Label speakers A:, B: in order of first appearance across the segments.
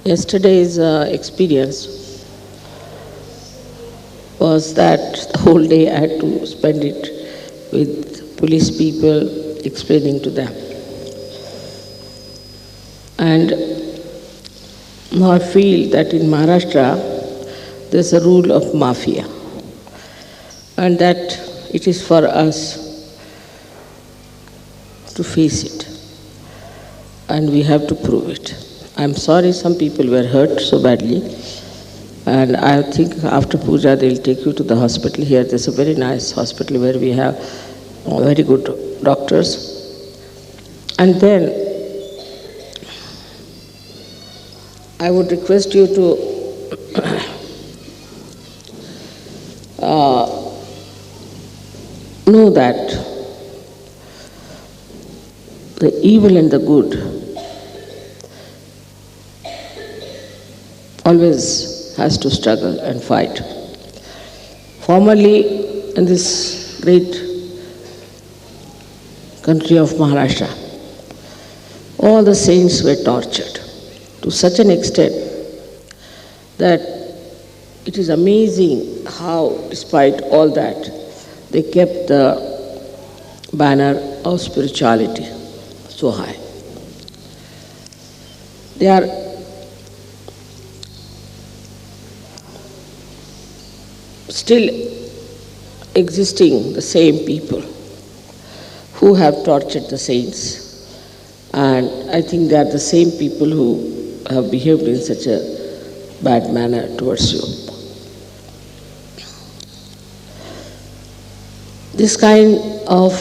A: Yesterday's experience was that the whole day I had to spend it with police people explaining to them. And now I feel that in Maharashtra there's a rule of mafia, and that it is for us to face it, and we have to prove it. I'm sorry some people were hurt so badly, and I think after puja they'll take you to the hospital here. There's a very nice hospital where we have very good doctors. And then I would request you to know that the evil and the good always has to struggle and fight. Formerly, in this great country of Maharashtra, all the saints were tortured to such an extent that it is amazing how, despite all that, they kept the banner of spirituality so high. They are still existing, the same people who have tortured the saints, and I think they are the same people who have behaved in such a bad manner towards you. This kind of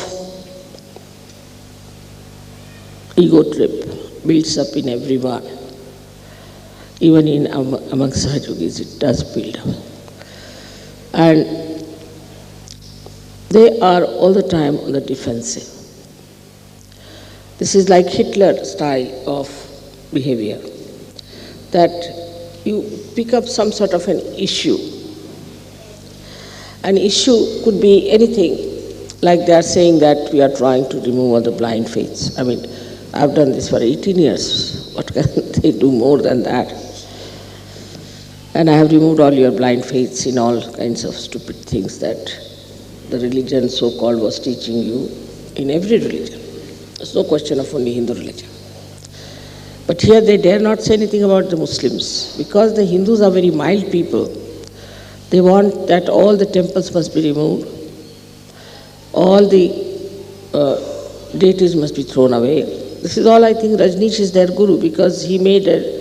A: ego trip builds up in everyone, even in among Sahajogis it does build up. And they are all the time on the defensive. This is like Hitler style of behavior, that you pick up some sort of an issue. An issue could be anything, like they are saying that we are trying to remove all the blind faiths. I mean, I've done this for 18 years. What can they do more than that? And I have removed all your blind faiths in all kinds of stupid things that the religion so-called was teaching you in every religion. There's no question of only Hindu religion. But here they dare not say anything about the Muslims, because the Hindus are very mild people. They want that all the temples must be removed, all the deities must be thrown away. This is all I think Rajneesh is their guru, because he made a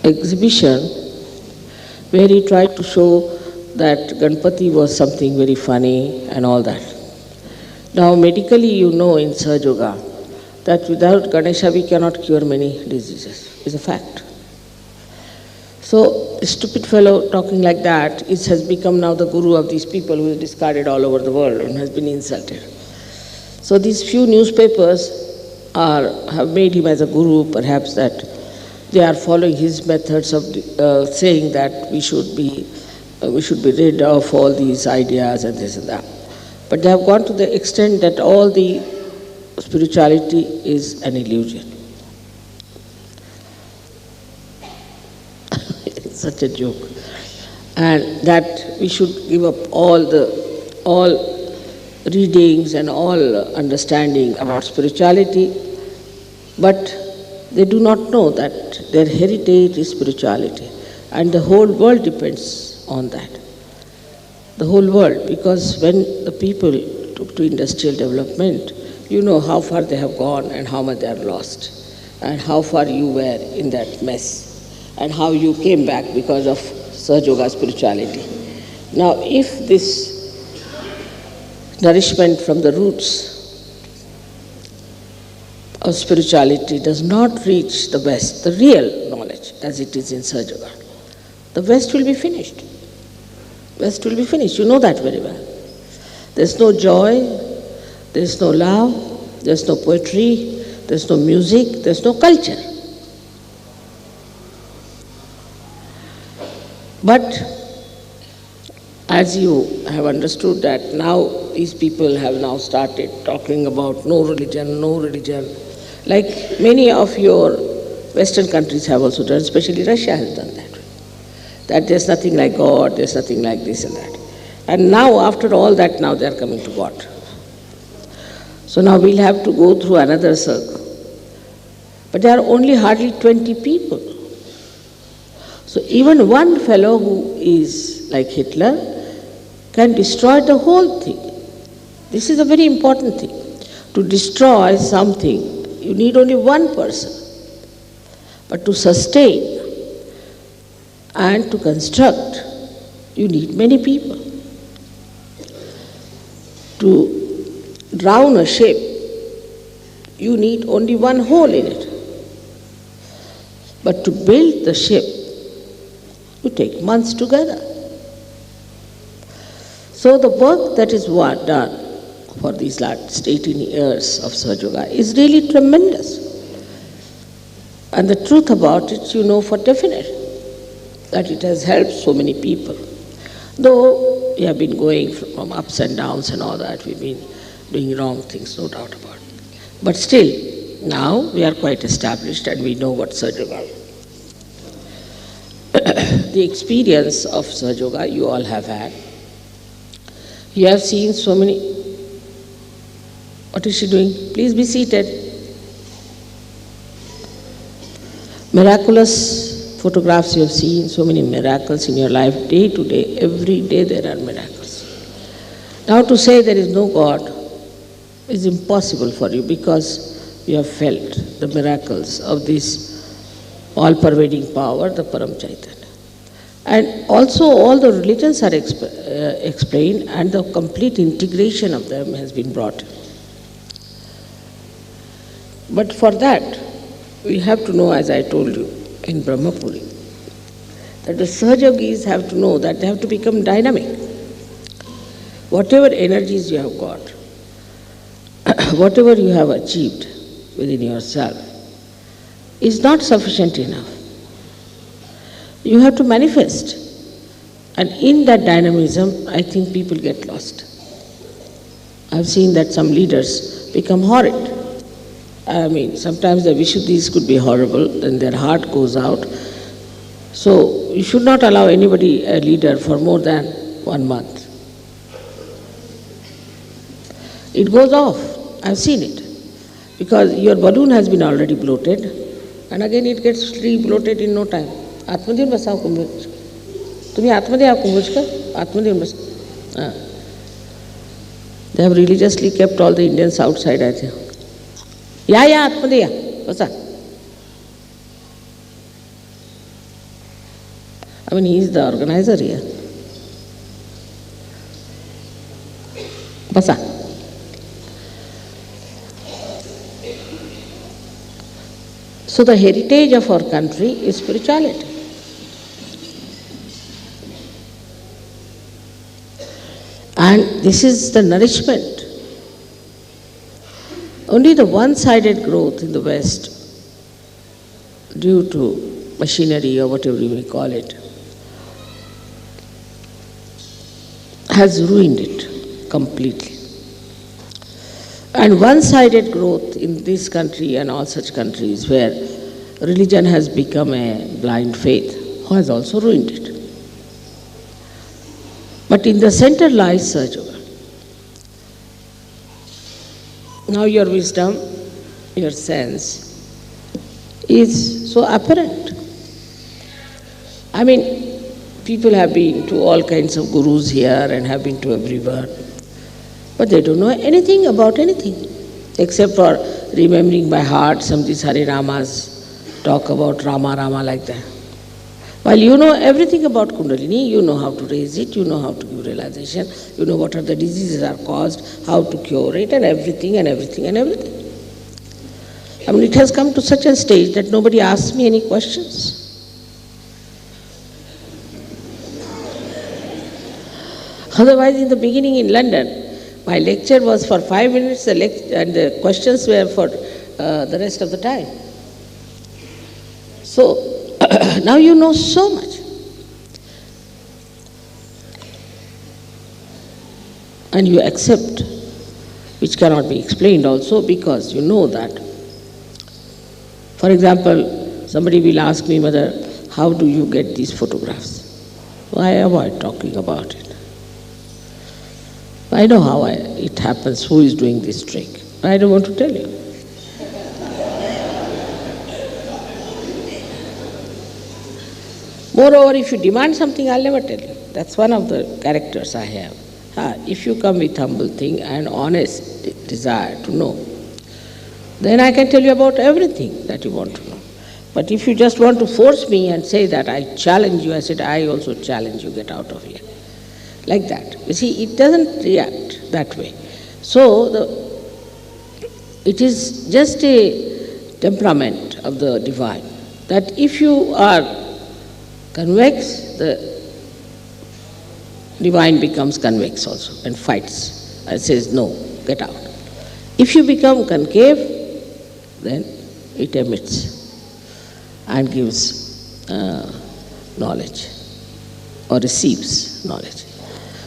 A: exhibition where he tried to show that Ganpati was something very funny and all that. Now medically you know in Sahaja Yoga that without Ganesha we cannot cure many diseases. It's a fact. So a stupid fellow talking like that has become now the guru of these people who is discarded all over the world and has been insulted. So these few newspapers have made him as a guru, perhaps that they are following his methods of saying that we should be rid of all these ideas and this and that. But they have gone to the extent that all the spirituality is an illusion. It's such a joke. And that we should give up all readings and all understanding about spirituality, but they do not know that their heritage is spirituality, and the whole world depends on that. The whole world, because when the people took to industrial development, you know how far they have gone and how much they have lost, and how far you were in that mess, and how you came back because of Sahaja Yoga spirituality. Now, if this nourishment from the roots of spirituality does not reach the West, the real knowledge as it is in Sahaja Yoga, the West will be finished. West will be finished. You know that very well. There's no joy, there's no love, there's no poetry, there's no music, there's no culture. But as you have understood that now these people have now started talking about no religion, like many of your Western countries have also done, especially Russia has done that. That there's nothing like God, there's nothing like this and that. And now, after all that, now they are coming to God. So now we'll have to go through another circle. But there are only hardly 20 people. So even one fellow who is like Hitler can destroy the whole thing. This is a very important thing. To destroy something, you need only one person. But to sustain and to construct, you need many people. To drown a ship, you need only one hole in it. But to build the ship, you take months together. So the work that is done for these last 18 years of Sahaja Yoga is really tremendous. And the truth about it, you know for definite, that it has helped so many people. Though we have been going from ups and downs and all that, we've been doing wrong things, no doubt about it. But still, now we are quite established and we know what Sahaja Yoga is. The experience of Sahaja Yoga you all have had. You have seen so many. What is she doing? Please be seated. Miraculous photographs you have seen, so many miracles in your life, day to day, every day there are miracles. Now to say there is no God is impossible for you because you have felt the miracles of this all-pervading power, the Param Chaitanya. And also all the religions are explained and the complete integration of them has been brought. But for that, we have to know, as I told you in Brahmapuri, that the Sahaja Yogis have to know that they have to become dynamic. Whatever energies you have got, whatever you have achieved within yourself, is not sufficient enough. You have to manifest. And in that dynamism, I think people get lost. I've seen that some leaders become horrid. I mean, sometimes the Vishuddhis could be horrible, then their heart goes out. So you should not allow anybody, a leader, for more than 1 month. It goes off. I've seen it. Because your balloon has been already bloated, and again it gets re-bloated in no time. Atmadhyam basao kumbhaj. Tumi Atmadhyam kumbhaj ka? Atmadhyam basao. They have religiously kept all the Indians outside, I think. Yeah, Atmadhyam. What's that? I mean, he is the organizer here. Basa. So the heritage of our country is spirituality. And this is the nourishment. Only the one-sided growth in the West, due to machinery or whatever you may call it, has ruined it completely. And one-sided growth in this country and all such countries where religion has become a blind faith has also ruined it. But in the center lies Sahaja Yoga. Now your wisdom, your sense is so apparent. I mean, people have been to all kinds of gurus here and have been to everywhere, but they don't know anything about anything except for remembering by heart some of these Hare Ramas, talk about Rama like that. While you know everything about Kundalini, you know how to raise it, you know how to give realization, you know what are the diseases are caused, how to cure it, and everything. I mean, it has come to such a stage that nobody asks me any questions. Otherwise, in the beginning in London, my lecture was for 5 minutes, and the questions were for the rest of the time. So, now you know so much. and you accept, which cannot be explained also, because you know that. For example, somebody will ask me, Mother, how do you get these photographs? I avoid talking about it. I know how it happens, who is doing this trick. I don't want to tell you. Moreover, if you demand something, I'll never tell you. That's one of the characters I have. If you come with humble thing and honest desire to know, then I can tell you about everything that you want to know. But if you just want to force me and say that I challenge you, I said, I also challenge you, get out of here. Like that. You see, it doesn't react that way. So, it is just a temperament of the divine, that if you are convex, the divine becomes convex also and fights and says, no, get out. If you become concave, then it emits and gives knowledge or receives knowledge.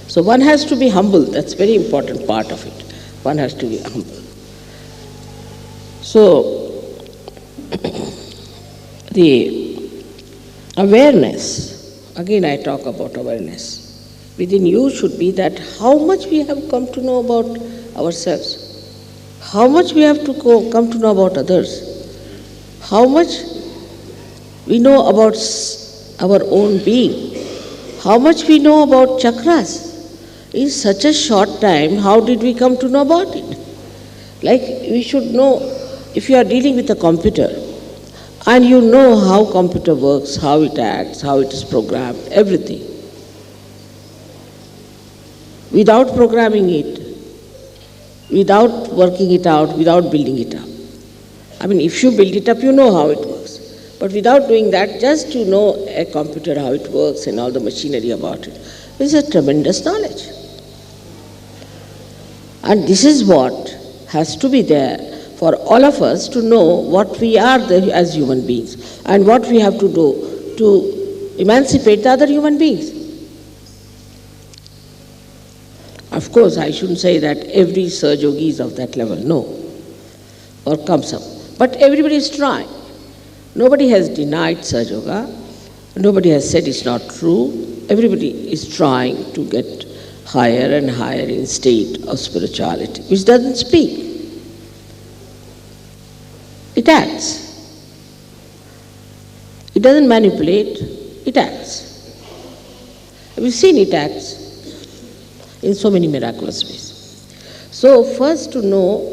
A: So one has to be humble. That's a very important part of it. One has to be humble. So the awareness, again I talk about awareness, within you should be that how much we have come to know about ourselves, how much we have to come to know about others, how much we know about our own being, how much we know about chakras. In such a short time, how did we come to know about it? Like we should know, if you are dealing with a computer and you know how computer works, how it acts, how it is programmed, everything. Without programming it, without working it out, without building it up. I mean, if you build it up, you know how it works. But without doing that, just to know a computer, how it works and all the machinery about it, is a tremendous knowledge. And this is what has to be there for all of us to know what we are as human beings and what we have to do to emancipate the other human beings. Of course, I shouldn't say that every Sahaj Yogi is of that level, no, or comes up. But everybody is trying. Nobody has denied Sahaj Yoga. Nobody has said it's not true. Everybody is trying to get higher and higher in state of spirituality, which doesn't speak. It acts. It doesn't manipulate, it acts. We've seen it acts in so many miraculous ways. So first to know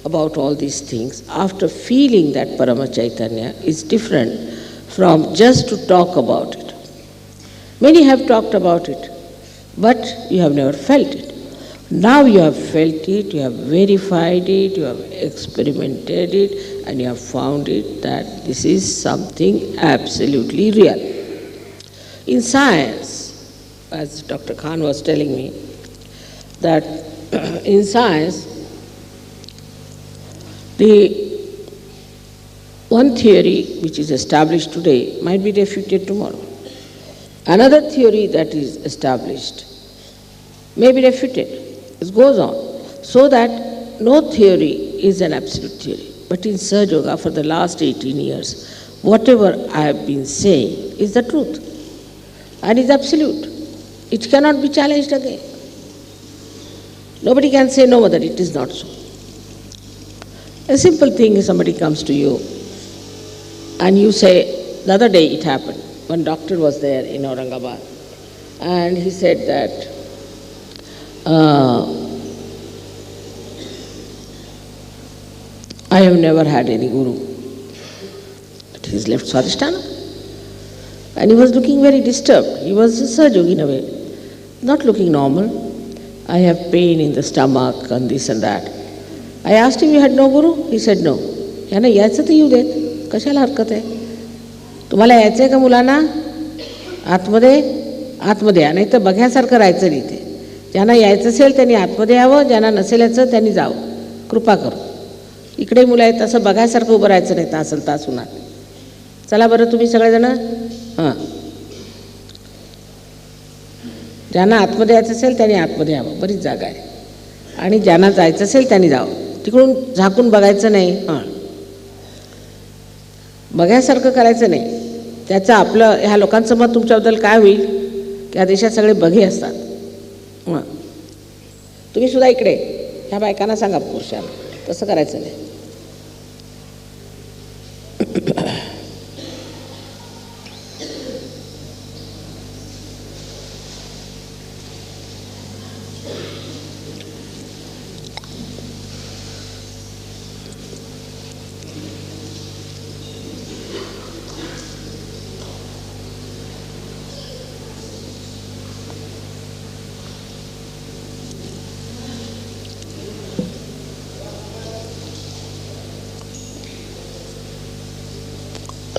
A: about all these things, after feeling that Parama Chaitanya, is different from just to talk about it. Many have talked about it, but you have never felt it. Now you have felt it, you have verified it, you have experimented it, and you have found it that this is something absolutely real. In science, as Dr. Khan was telling me, that in science, the one theory which is established today might be refuted tomorrow. Another theory that is established may be refuted. It goes on. So that no theory is an absolute theory. But in Sahaj Yoga, for the last 18 years, whatever I have been saying is the truth and is absolute. It cannot be challenged again. Nobody can say, no, Mother, it is not so. A simple thing is somebody comes to you and you say, the other day it happened, one doctor was there in Aurangabad and he said that I have never had any guru. But he's left Swadhisthana. And he was looking very disturbed. He was a Sahaj Yogi in a way, not looking normal. I have pain in the stomach and this and that. I asked him, you had no guru? He said, no. याना यायचं तर येऊ देत, कशाला हरकत आहे? तुम्हाला यायचं आहे का मुलांना? आतमध्ये या, नाही तर बघ्यासारखं राहायचं नाही ते. ज्यांना यायचं असेल त्यांनी आतमध्ये यावं, ज्यांना नसेल यायचं त्यांनी जावं. कृपा करू. इकडे मुलं आहेत तसं बघायसारखं उभं राहायचं नाही तास उन्हात. चला बरं तुम्ही सगळेजण. हां. ज्यांना आतमध्ये यायचं असेल त्यांनी आतमध्ये यावं, बरीच जागा आहे. आणि ज्यांना जायचं असेल त्यांनी जावं. तिकडून झाकून बघायचं नाही, बघायसारखं करायचं नाही. त्याचं आपलं ह्या लोकांचं मत तुमच्याबद्दल काय होईल की या देशात सगळे बघे असतात. तुम्ही सुद्धा इकडे ह्या बायकांना सांगा, पुरुषांना तसं करायचं नाही.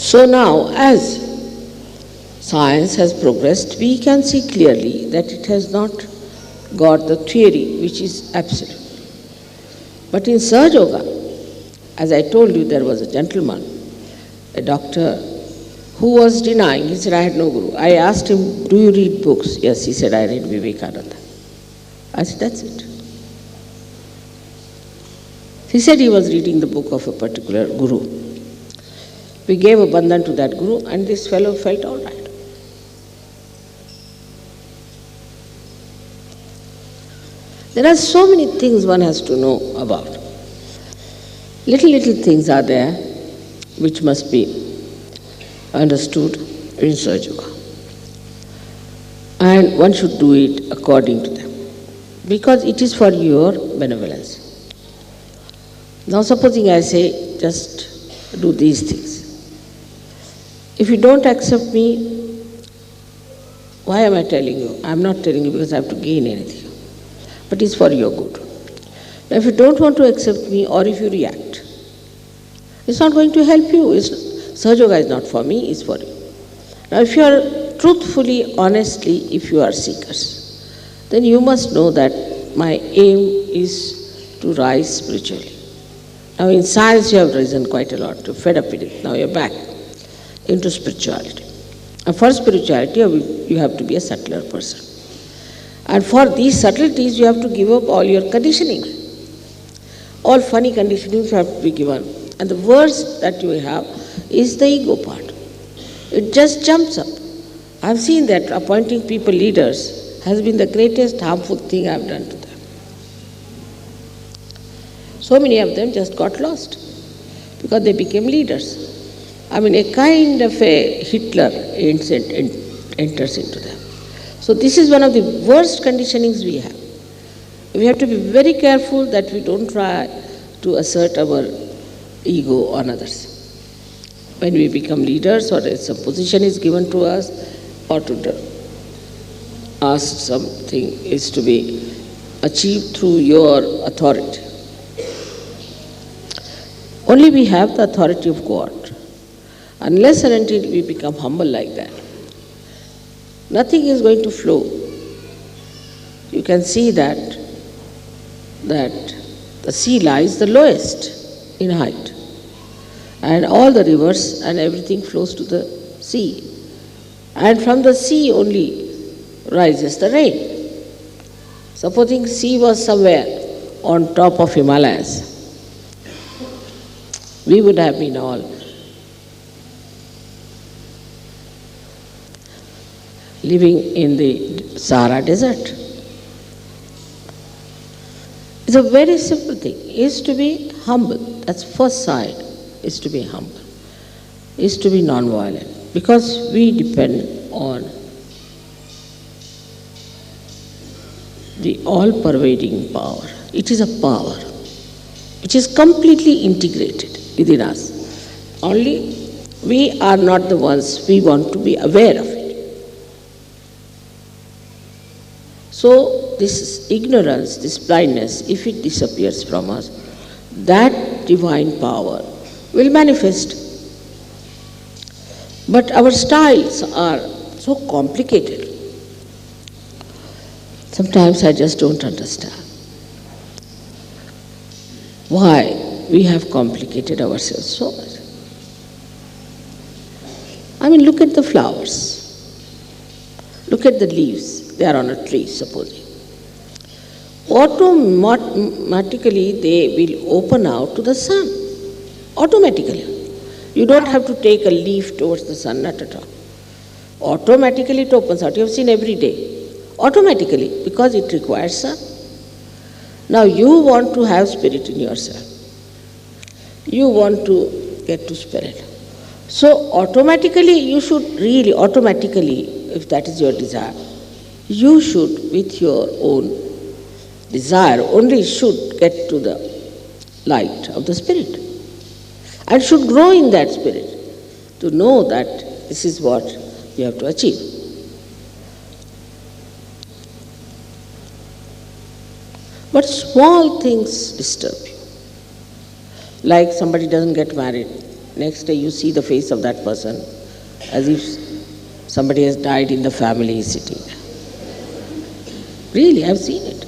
A: So now, as science has progressed, we can see clearly that it has not got the theory which is absolute. But in Sahaja Yoga, as I told you, there was a gentleman, a doctor, who was denying. He said, I had no guru. I asked him, do you read books? Yes, he said, I read Vivekananda. I said, that's it. He said he was reading the book of a particular guru. We gave a bandhan to that guru, and this fellow felt all right. There are so many things one has to know about. Little things are there which must be understood in Sahaja Yoga. And one should do it according to them, because it is for your benevolence. Now supposing I say, just do these things. If you don't accept me, why am I telling you? I'm not telling you because I have to gain anything, but it's for your good. Now if you don't want to accept me, or if you react, it's not going to help you. Sahaja Yoga is not for me, it's for you. Now if you are truthfully, honestly, if you are seekers, then you must know that my aim is to rise spiritually. Now in science you have risen quite a lot, you're fed up with it, now you're back into spirituality. And for spirituality, you have to be a subtler person. And for these subtleties, you have to give up all your conditioning. All funny conditionings have to be given. And the worst that you have is the ego part. It just jumps up. I've seen that appointing people leaders has been the greatest harmful thing I've done to them. So many of them just got lost because they became leaders. I mean, a kind of a Hitler enters into them. So this is one of the worst conditionings we have. We have to be very careful that we don't try to assert our ego on others. When we become leaders, or some position is given to us, or to ask something is to be achieved through your authority. Only we have the authority of God. Unless and until we become humble like that, nothing is going to flow. You can see that the sea lies the lowest in height, and all the rivers and everything flows to the sea. And from the sea only rises the rain. Supposing sea was somewhere on top of Himalayas, we would have been all living in the Sahara desert. It's a very simple thing, is to be humble. That's first side, is to be humble, is to be non-violent, because we depend on the all-pervading power. It is a power which is completely integrated within us. Only we are not the ones, we want to be aware of it. So this ignorance, this blindness, if it disappears from us, that divine power will manifest. But our styles are so complicated. Sometimes I just don't understand why we have complicated ourselves so much. I mean, look at the flowers, look at the leaves. They are on a tree, supposing. Automatically they will open out to the sun. Automatically. You don't have to take a leaf towards the sun, not at all. Automatically it opens out. You have seen every day. Automatically, because it requires sun. Now you want to have spirit in yourself. You want to get to spirit. So automatically you should really, if that is your desire, you should with your own desire only should get to the light of the spirit. And should grow in that spirit to know that this is what you have to achieve. But small things disturb you. Like somebody doesn't get married. Next day you see the face of that person as if somebody has died in the family sitting there. Really, I've seen it.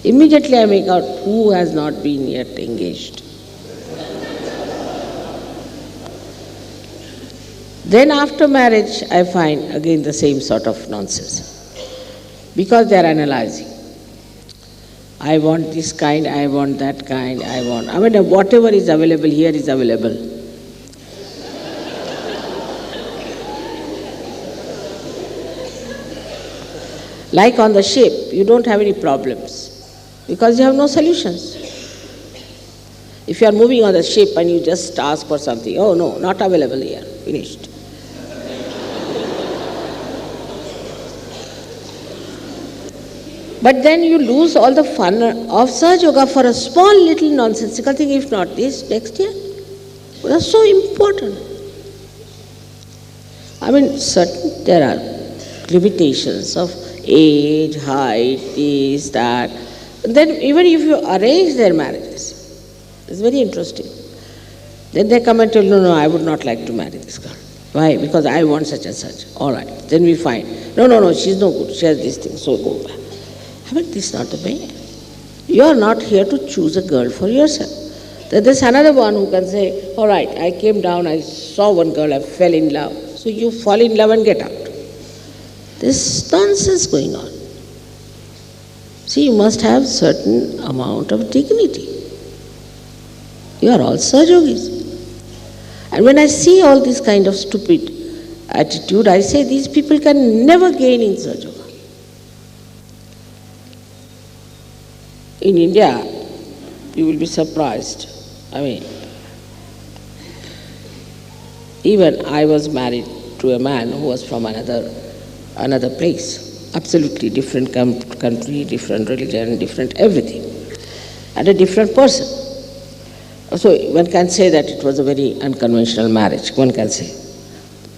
A: Immediately I make out who has not been yet engaged. Then after marriage, I find again the same sort of nonsense. Because they are analyzing. I want this kind, I want that kind, whatever is available here is available. Like on the ship, you don't have any problems because you have no solutions. If you are moving on the ship and you just ask for something, oh no, not available here, finished. But then you lose all the fun of Sahaja Yoga for a small little nonsensical thing, if not this, next year. That's so important. There are limitations of age, height, this, that. And then even if you arrange their marriages, it's very interesting. Then they come and tell, no, I would not like to marry this girl. Why? Because I want such and such. All right. Then we find, no, she's no good. She has this thing, so go back. This is not the way. You are not here to choose a girl for yourself. Then there's another one who can say, all right, I came down, I saw one girl, I fell in love. So you fall in love and get out. There's nonsense going on. See, you must have certain amount of dignity. You are all Sahaja Yogis. And when I see all this kind of stupid attitude, I say these people can never gain in Sahaja Yoga. In India, you will be surprised. Even I was married to a man who was from another place. Absolutely different country, different religion, different everything. And a different person. So one can say that it was a very unconventional marriage, one can say.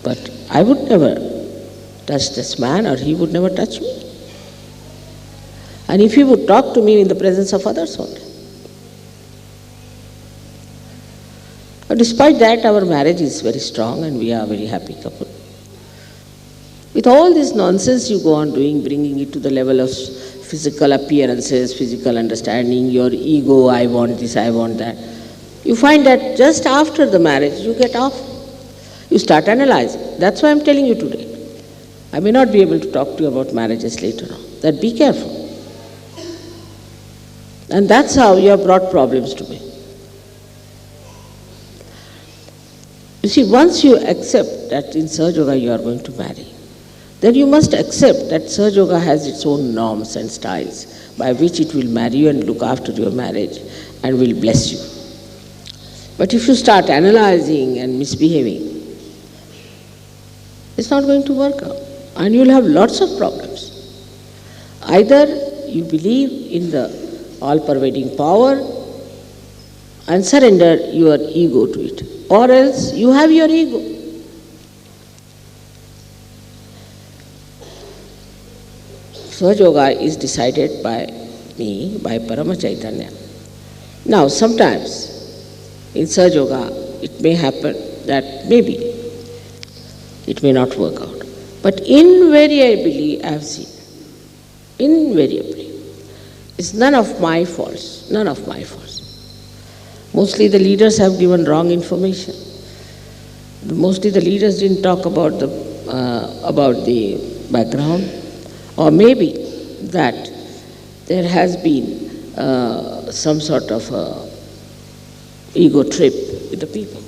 A: But I would never touch this man or he would never touch me. And if he would talk to me in the presence of others only. But despite that, our marriage is very strong and we are a very happy couple. With all this nonsense you go on doing, bringing it to the level of physical appearances, physical understanding, your ego, I want this, I want that. You find that just after the marriage, you get off. You start analyzing. That's why I'm telling you today. I may not be able to talk to you about marriages later on. That be careful. And that's how you have brought problems to me. You see, once you accept that in Sahaja Yoga you are going to marry, then you must accept that Sahaja Yoga has its own norms and styles by which it will marry you and look after your marriage and will bless you. But if you start analyzing and misbehaving, it's not going to work out and you will have lots of problems. Either you believe in the all-pervading power and surrender your ego to it, or else you have your ego. Sahaja Yoga is decided by me, by Parama Chaitanya. Now, sometimes in Sahaja Yoga, it may happen that maybe it may not work out. But invariably, I have seen, invariably, it's none of my faults, none of my faults. Mostly the leaders have given wrong information. Mostly the leaders didn't talk about the background, Or maybe that there has been some sort of ego trip with the people.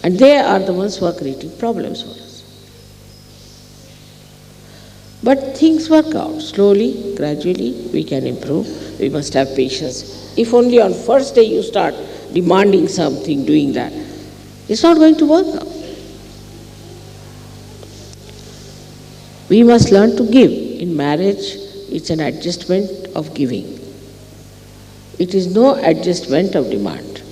A: And they are the ones who are creating problems for us. But things work out. Slowly, gradually, we can improve. We must have patience. If only on first day you start demanding something, doing that, it's not going to work out. We must learn to give. In marriage, it's an adjustment of giving. It is no adjustment of demand.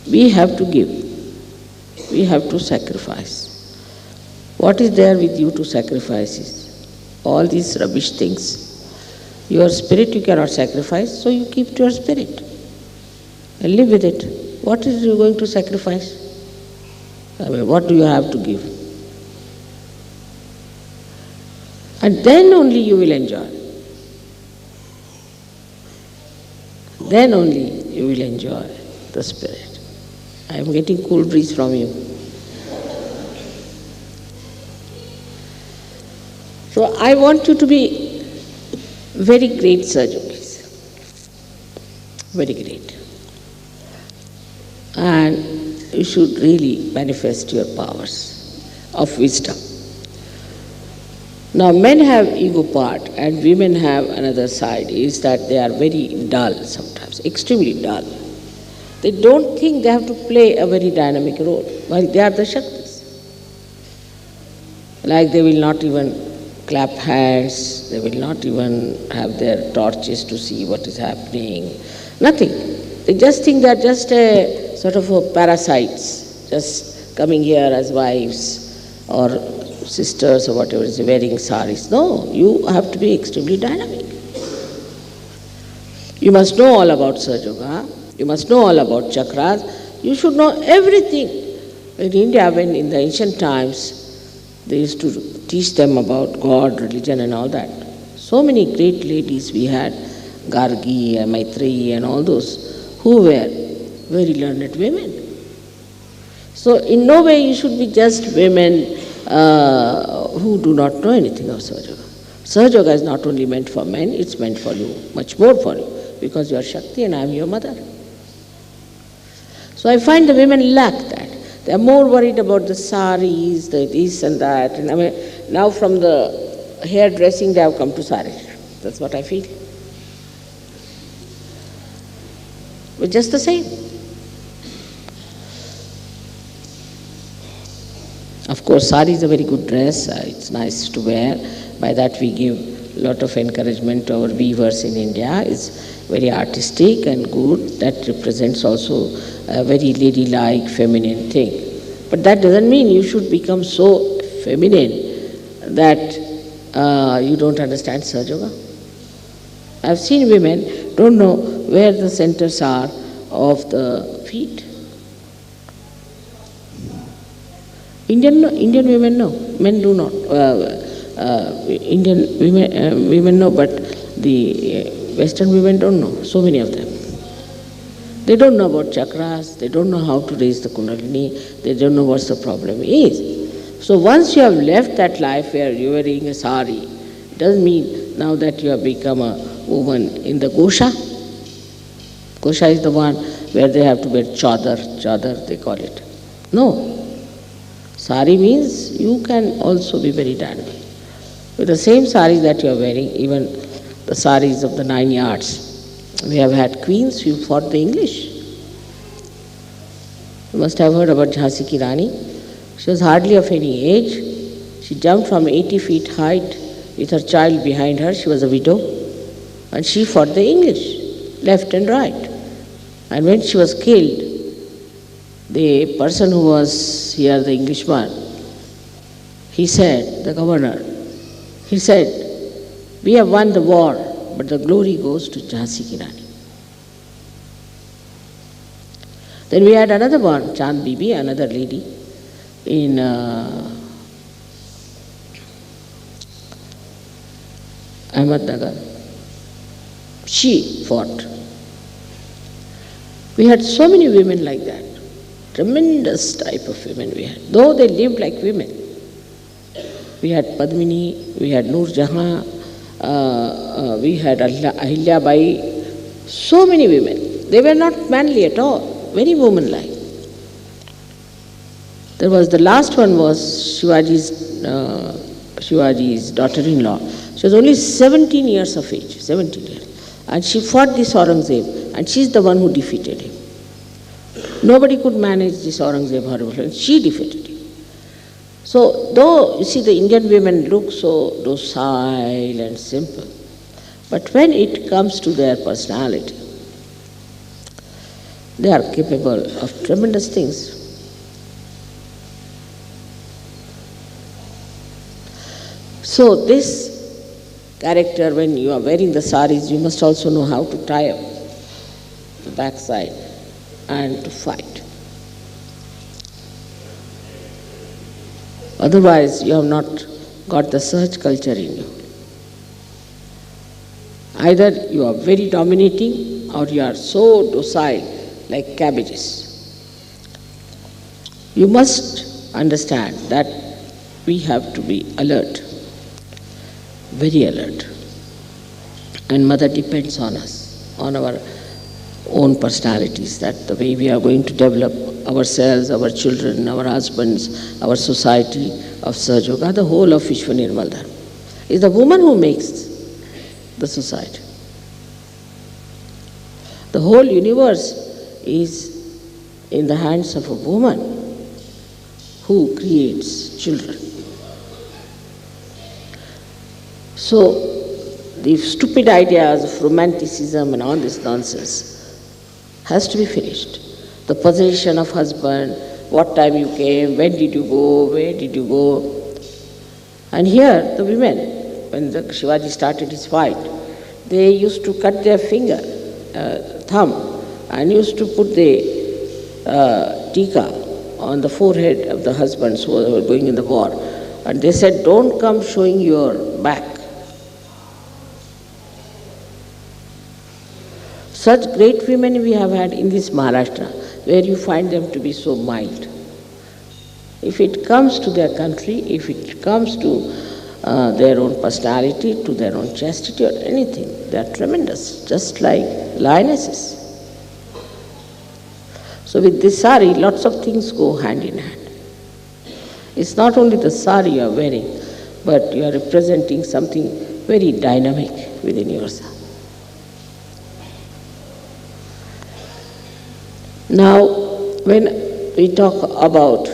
A: We have to give. We have to sacrifice. What is there with you to sacrifice is all these rubbish things. Your spirit you cannot sacrifice, so you keep to your spirit and live with it. What is you going to sacrifice? I mean, what do you have to give? And then only you will enjoy. Then only you will enjoy the spirit. I am getting cool breeze from you. So I want you to be very great Sahajogis. Very great. And you should really manifest your powers of wisdom. Now men have ego part and women have another side, is that they are very dull sometimes, extremely dull. They don't think they have to play a very dynamic role, while they are the Shaktis. Like they will not even clap hands, they will not even have their torches to see what is happening, nothing. They just think they are just a sort of a parasites, just coming here as wives or sisters or whatever, is wearing saris. No, you have to be extremely dynamic. You must know all about Sahaja, you must know all about chakras, you should know everything. In India, when in the ancient times, they used to teach them about God, religion and all that. So many great ladies we had, Gargi and Maitreyi and all those, who were very learned women. So in no way you should be just women who do not know anything of Sahaja. Sahaja is not only meant for men, it's meant for you, much more for you, because you are Shakti and I am your mother. So I find the women lack that. They are more worried about the saris, the this and that. And I mean, now from the hairdressing they have come to saris. That's what I feel. But just the same. Of course, sari is a very good dress. It's nice to wear. By that we give a lot of encouragement to our weavers in India. It's very artistic and good. That represents also a very ladylike, feminine thing. But that doesn't mean you should become so feminine that you don't understand Sahaja Yoga. I've seen women don't know where the centers are of the feet. Indian women know, men do not. Indian women know, but the Western women don't know, so many of them. They don't know about chakras, they don't know how to raise the kundalini, they don't know what the problem is. So once you have left that life where you are wearing a sari, it doesn't mean now that you have become a woman in the Gosha. Gosha is the one where they have to wear chadar they call it. No. Sari means you can also be very dynamic. With the same saris that you are wearing, even the saris of the 9 yards, we have had queens who fought the English. You must have heard about Jhansi Ki Rani. She was hardly of any age. She jumped from 80 feet height with her child behind her. She was a widow. And she fought the English, left and right. And when she was killed, the person who was here, the Englishman, he said, the governor, he said, we have won the war, but the glory goes to Jhansi Ki Rani. Then we had another one, Chand Bibi, another lady in Ahmednagar. She fought. We had so many women like that. Tremendous type of women we had, though they lived like women. We had Padmini, we had Noor Jahan, we had Ahilya Bai, so many women. They were not manly at all, very womanlike. There was the last one was Shivaji's daughter-in-law. She was only 17 years of age, 17 years. And she fought this Aurangzeb, and she's the one who defeated him. Nobody could manage this Aurangzeb horrible, and she defeated him. So, though, you see, the Indian women look so docile and simple, but when it comes to their personality, they are capable of tremendous things. So, this character, when you are wearing the saris, you must also know how to tie up the backside and to fight. Otherwise, you have not got the Sahaj culture in you. Either you are very dominating or you are so docile like cabbages. You must understand that we have to be alert, very alert. And Mother depends on us, on our own personalities, that the way we are going to develop ourselves, our children, our husbands, our society of Sahaj Yoga, the whole of Vishwa Nirmal Dharma. It's the woman who makes the society. The whole universe is in the hands of a woman who creates children. So, the stupid ideas of romanticism and all this nonsense has to be finished. The possession of husband, what time you came, when did you go, where did you go. And here, the women, when the Shivaji started his fight, they used to cut their finger, thumb, and used to put the tika on the forehead of the husbands who were going in the war. And they said, don't come showing your back. Such great women we have had in this Maharashtra, where you find them to be so mild. If it comes to their country, if it comes to their own personality, to their own chastity or anything, they are tremendous, just like lionesses. So with this sari, lots of things go hand in hand. It's not only the sari you are wearing, but you are representing something very dynamic within yourself. Now, when we talk about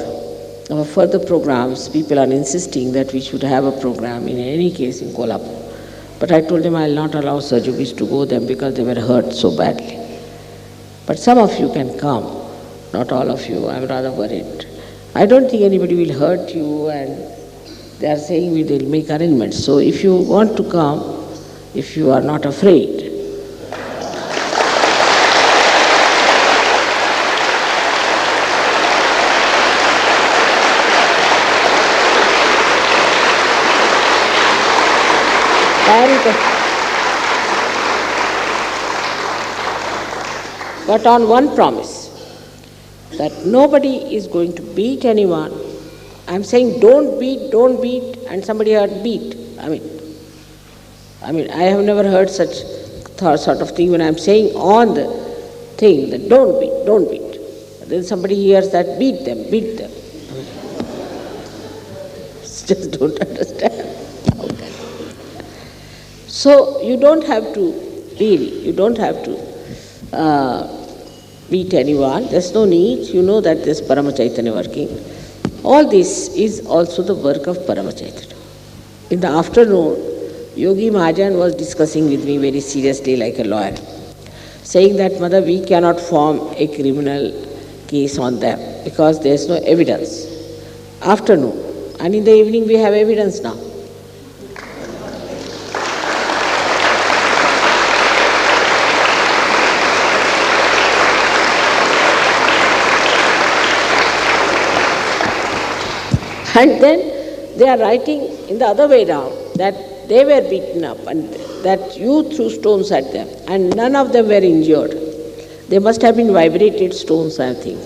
A: our further programs, people are insisting that we should have a program in any case in Kolhapur. But I told them I will not allow Sahaj Yogis to go there because they were hurt so badly. But some of you can come, not all of you, I am rather worried. I don't think anybody will hurt you, and they are saying we will make arrangements. So if you want to come, if you are not afraid, but on one promise, that nobody is going to beat anyone. I'm saying don't beat, and somebody heard beat. I mean, I have never heard such sort of thing when I'm saying on the thing that don't beat. Then somebody hears that beat them. Just don't understand. So you don't have to beat anyone. There's no need. You know that there's Parama Chaitanya working. All this is also the work of Parama Chaitanya. In the afternoon, Yogi Mahajan was discussing with me very seriously like a lawyer, saying that, Mother, we cannot form a criminal case on them because there's no evidence. Afternoon. And in the evening we have evidence now. And then they are writing in the other way round that they were beaten up and that you threw stones at them and none of them were injured. They must have been vibrated stones, I think.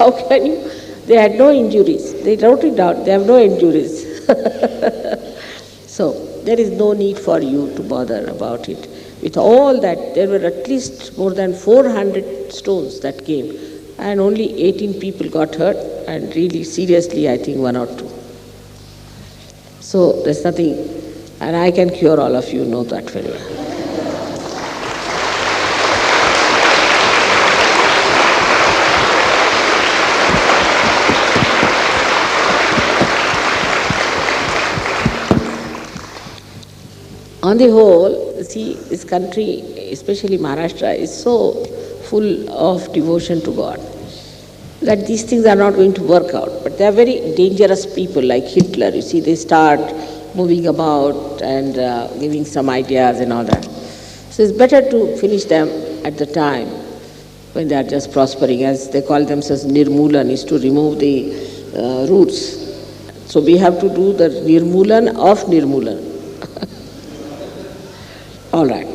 A: How can you? They had no injuries. They wrote it down. They have no injuries. So there is no need for you to bother about it. With all that, there were at least more than 400 stones that came, and only 18 people got hurt, and really seriously, I think 1 or 2. So there's nothing, and I can cure all of you, know that very well. On the whole, see, this country, especially Maharashtra, is so full of devotion to God that these things are not going to work out. But they are very dangerous people like Hitler. You see, they start moving about and giving some ideas and all that. So it's better to finish them at the time when they are just prospering, as they call themselves Nirmulan, is to remove the roots. So we have to do the Nirmulan of Nirmulan. All right.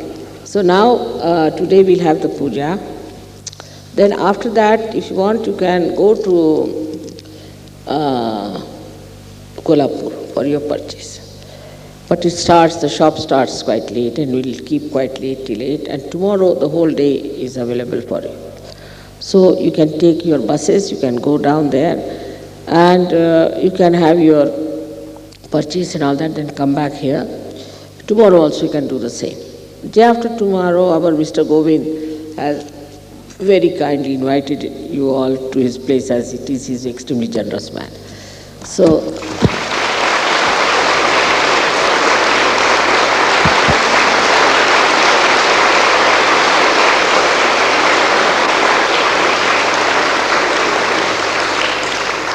A: So now, today we'll have the puja. Then after that, if you want, you can go to Kolhapur for your purchase. But the shop starts quite late, and we'll keep quite late till 8. And tomorrow the whole day is available for you. So you can take your buses, you can go down there, and you can have your purchase and all that, then come back here. Tomorrow also you can do the same. Day after tomorrow, our Mr. Govind has very kindly invited you all to his place, as it is. He's an extremely generous man. So,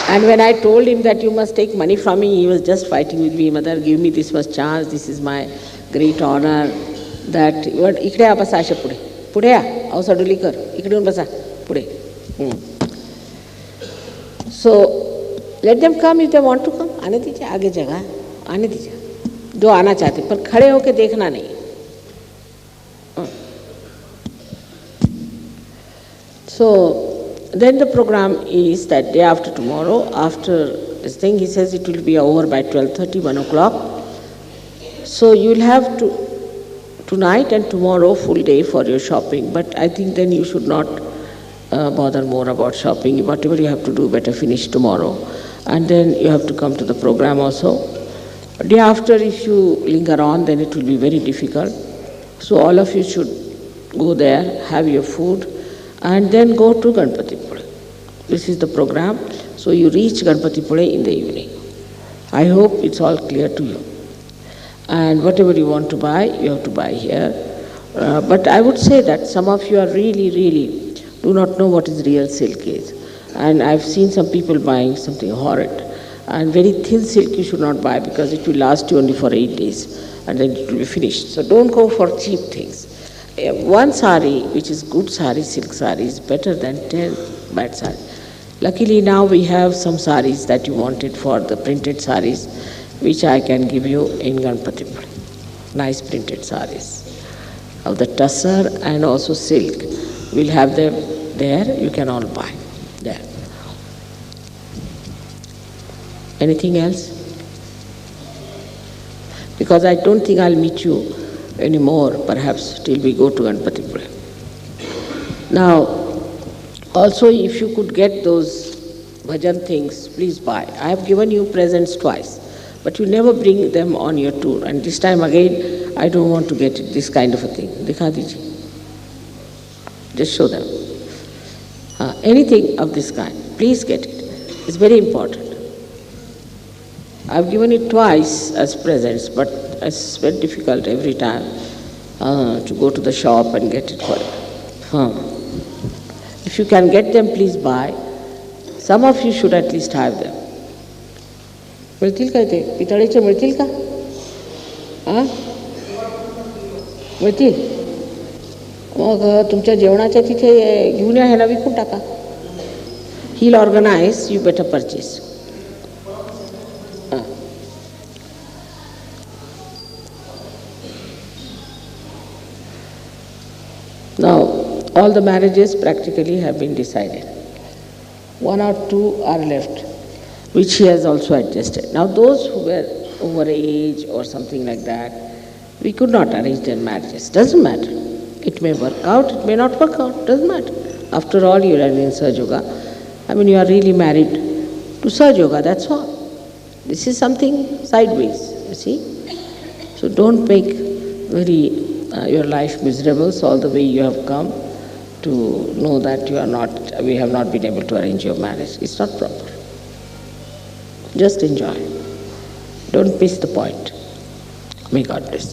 A: and when I told him that you must take money from me, he was just fighting with me. Mother, give me this much chance. This is my great honor. That इकडे आ बसा अशा पुढे पुढे आ अवसाडुली कर इकडून बसा पुढे. So let them come if they want to come. आने दीजिए, आगे जगह आने दीजिए जो आना चाहते, पर खड़े होके देखना नहीं. So then the program is that day after tomorrow, after this thing, he says it will be over by 12:30, 1 o'clock. So you'll have to tonight and tomorrow full day for your shopping, but I think then you should not bother more about shopping. Whatever you have to do, better finish tomorrow. And then you have to come to the program also. Day after, if you linger on, then it will be very difficult. So all of you should go there, have your food, and then go to Ganpatipule. This is the program. So you reach Ganpatipule in the evening. I hope it's all clear to you. And whatever you want to buy, you have to buy here. But I would say that some of you are really do not know what is real silk is. And I've seen some people buying something horrid. And very thin silk you should not buy, because it will last you only for 8 days and then it will be finished. So don't go for cheap things. One sari, which is good sari, silk sari, is better than 10 bad sari. Luckily now we have some saris that you wanted for the printed saris, which I can give you in Ganpatipule. Nice printed saris of the tussar and also silk. We'll have them there. You can all buy there. Anything else? Because I don't think I'll meet you anymore, perhaps till we go to Ganpatipule. Now, also if you could get those bhajan things, please buy. I have given you presents twice, but you never bring them on your tour. And this time again, I don't want to get this kind of a thing. Dikha dijiye. Just show them. Anything of this kind, please get it. It's very important. I've given it twice as presents, but it's very difficult every time to go to the shop and get it for you. If you can get them, please buy. Some of you should at least have them. मिळतील का ते पितळेचे मिळतील का? मिळतील? मग तुमच्या जेवणाच्या तिथे घेऊन या, ह्याला विकून टाका. He'll organize, you better purchase. Now, all the marriages practically have been decided. one or two are left, which he has also adjusted. Now those who were over age or something like that, we could not arrange their marriages. Doesn't matter. It may work out, it may not work out, doesn't matter. After all, you are in Sahaja Yoga. I mean, you are really married to Sahaja Yoga, that's all. This is something sideways, you see. So don't make your life miserable all the way you have come to know that we have not been able to arrange your marriage. It's not proper. Just enjoy. Don't miss the point. May God bless.